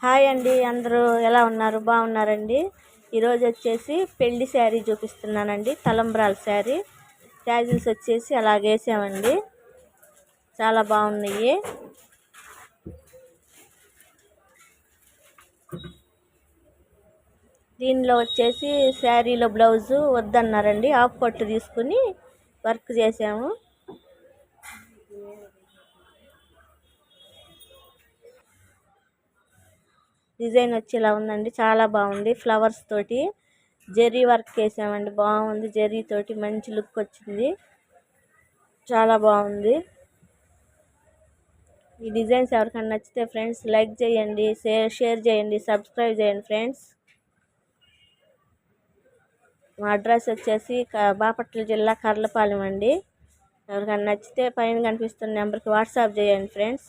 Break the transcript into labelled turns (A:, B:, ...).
A: Hi అండి, అందరూ ఎలా ఉన్నారు? బాగున్నారండి. ఈరోజు వచ్చేసి పెళ్లి శారీ చూపిస్తున్నానండి. తలంబ్రాల శారీ ట్యాజిల్స్ వచ్చేసి అలాగేసామండి. చాలా బాగున్నాయి. దీనిలో వచ్చేసి శారీలో బ్లౌజు వద్దన్నారండి, హాఫ్ పట్టు తీసుకుని వర్క్ చేసాము. డిజైన్ వచ్చి ఇలా ఉందండి, చాలా బాగుంది. ఫ్లవర్స్ తోటి జెర్రీ వర్క్ వేసామండి, బాగుంది. జెర్రీ తోటి మంచి లుక్ వచ్చింది, చాలా బాగుంది. ఈ డిజైన్స్ ఎవరికైనా నచ్చితే ఫ్రెండ్స్ లైక్ చేయండి, షేర్ చేయండి, సబ్స్క్రైబ్ చేయండి ఫ్రెండ్స్. మా అడ్రస్ వచ్చేసి బాపట్ల జిల్లా కర్లపాలెం అండి. ఎవరికైనా నచ్చితే పైన కనిపిస్తున్న నెంబర్కి వాట్సాప్ చేయండి ఫ్రెండ్స్.